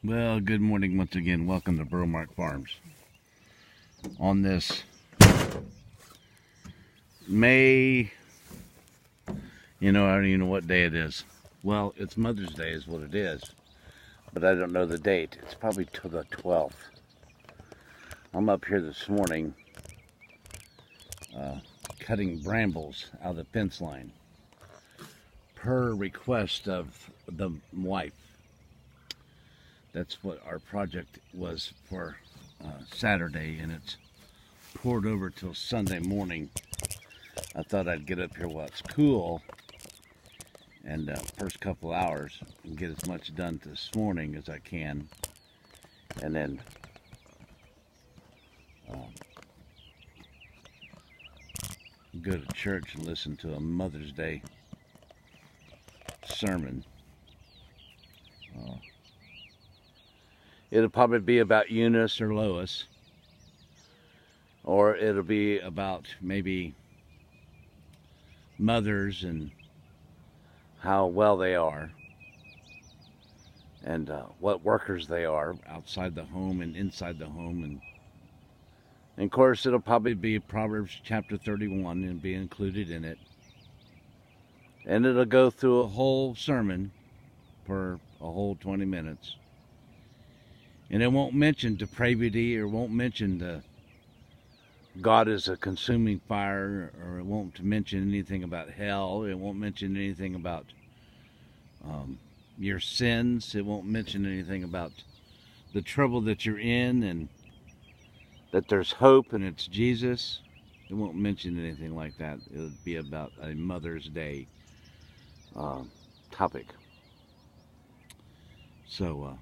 Well, good morning once again. Welcome to Brambles Farms. On this May, I don't even know what day it is. Well, it's Mother's Day is what it is, but I don't know the date. It's probably till the 12th. I'm up here this morning cutting brambles out of the fence line per request of the wife. That's what our project was for Saturday, and it's poured over till Sunday morning. I thought I'd get up here while it's cool and first couple hours and get as much done this morning as I can, and then go to church and listen to a Mother's Day sermon. It'll probably be about Eunice or Lois, or it'll be about maybe mothers and how well they are, and what workers they are outside the home and inside the home. And of course, it'll probably be Proverbs chapter 31 and be included in it. And it'll go through a whole sermon for a whole 20 minutes. And it won't mention depravity, or won't mention God is a consuming fire, or it won't mention anything about hell. It won't mention anything about your sins. It won't mention anything about the trouble that you're in, and that there's hope and it's Jesus. It won't mention anything like that. It'll be about a Mother's Day topic. So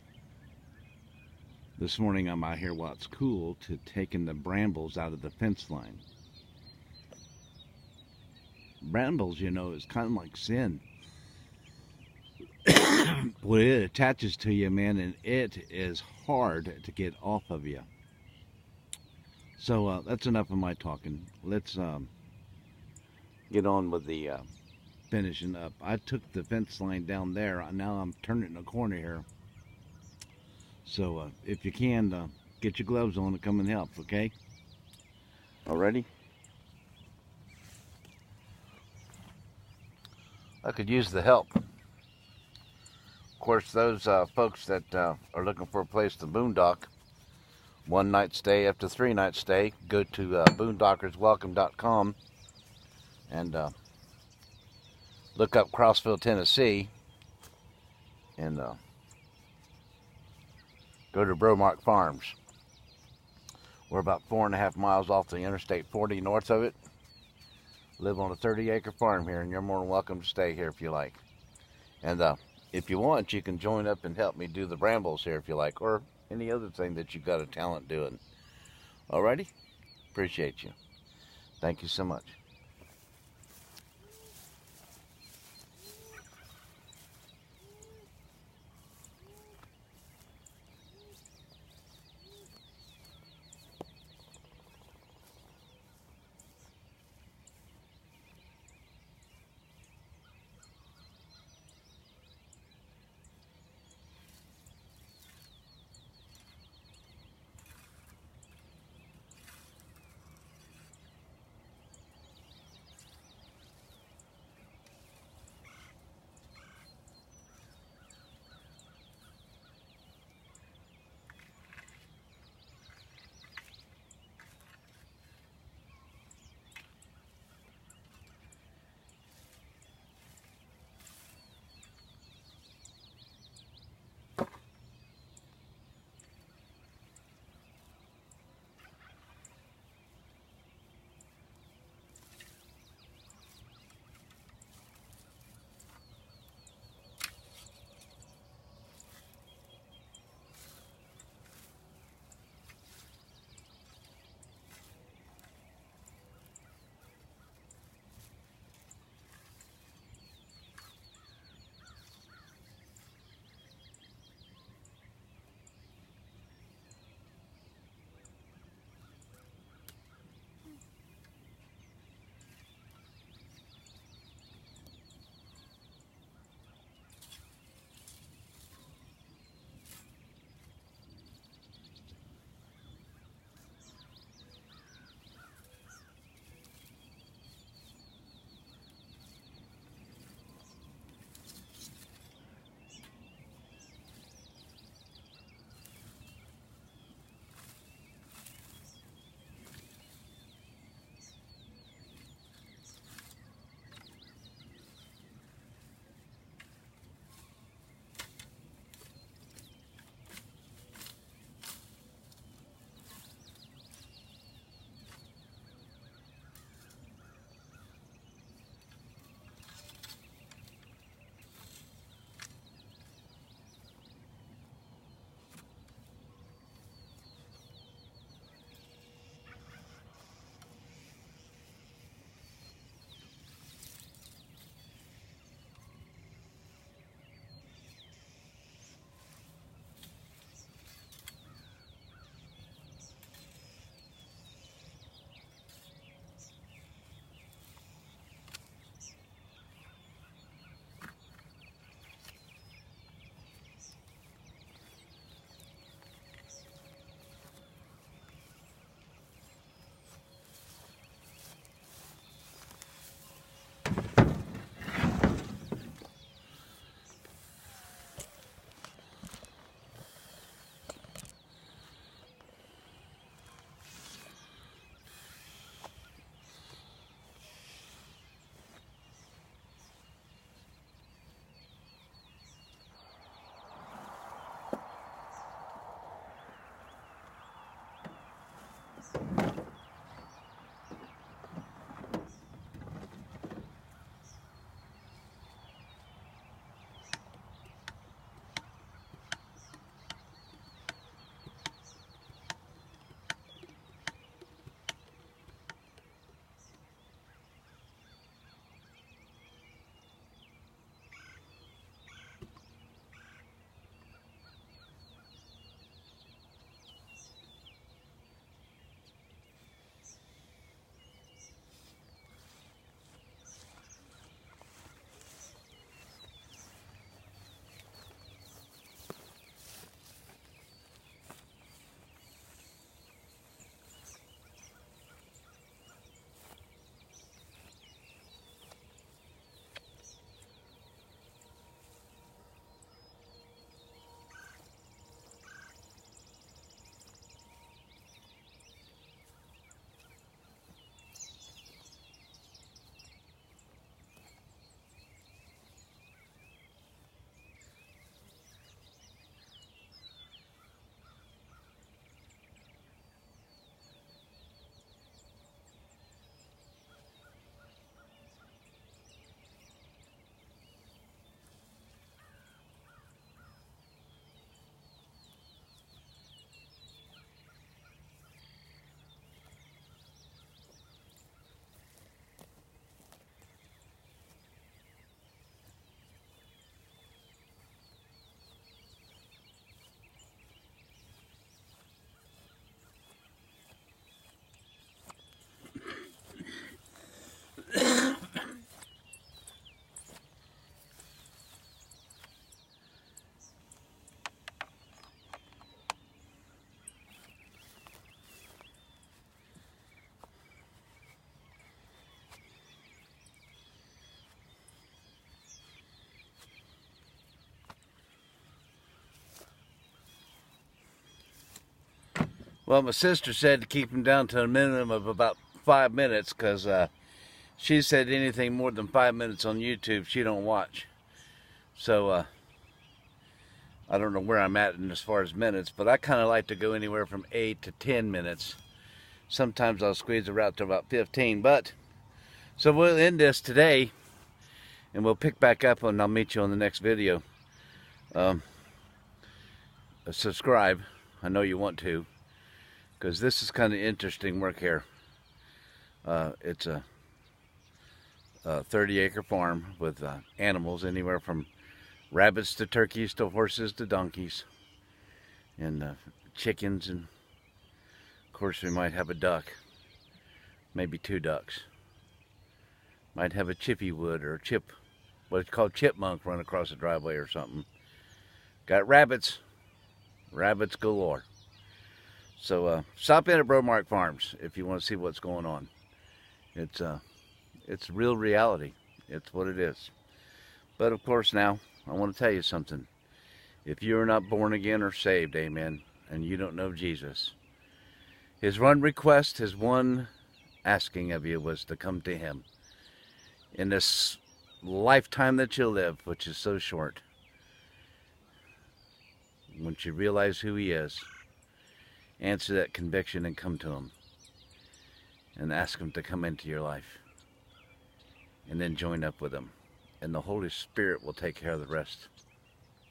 this morning I'm out here while it's cool to taking the brambles out of the fence line. Brambles, is kind of like sin. Well, it attaches to you, man, and it is hard to get off of you. So that's enough of my talking. Let's get on with the finishing up. I took the fence line down there. Now I'm turning it in a corner here. So if you can, get your gloves on and come and help, okay? Alrighty? I could use the help. Of course, those folks that are looking for a place to boondock, 1 night stay up to 3 night stay, go to boondockerswelcome.com and look up Crossville, Tennessee, and go to Brambles Farms. We're about 4.5 miles off the Interstate 40 north of it. Live on a 30-acre farm here, and you're more than welcome to stay here if you like. And if you want, you can join up and help me do the brambles here if you like, or any other thing that you've got a talent doing. Alrighty? Appreciate you. Thank you so much. Well, my sister said to keep them down to a minimum of about 5 minutes, because she said anything more than 5 minutes on YouTube she don't watch. So I don't know where I'm at in as far as minutes, but I kind of like to go anywhere from 8 to 10 minutes. Sometimes I'll squeeze it out to about 15. But so we'll end this today, and we'll pick back up, and I'll meet you on the next video. Subscribe. I know you want to, because this is kind of interesting work here. It's a 30-acre farm with animals anywhere from rabbits to turkeys to horses to donkeys, and chickens, and of course we might have a duck, maybe 2 ducks. Might have a chippy wood or a what's called chipmunk run across the driveway or something. Got rabbits galore. So stop in at Bromark Farms if you want to see what's going on. It's real reality. It's what it is. But of course now, I want to tell you something. If you are not born again or saved, amen, and you don't know Jesus, his one request, his one asking of you was to come to him. In this lifetime that you live, which is so short, once you realize who he is, answer that conviction and come to him. And ask him to come into your life. And then join up with him. And the Holy Spirit will take care of the rest.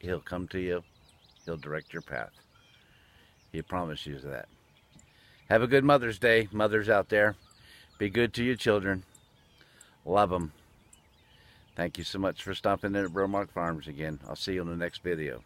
He'll come to you. He'll direct your path. He promises you that. Have a good Mother's Day, mothers out there. Be good to your children. Love them. Thank you so much for stopping in at Bromark Farms again. I'll see you on the next video.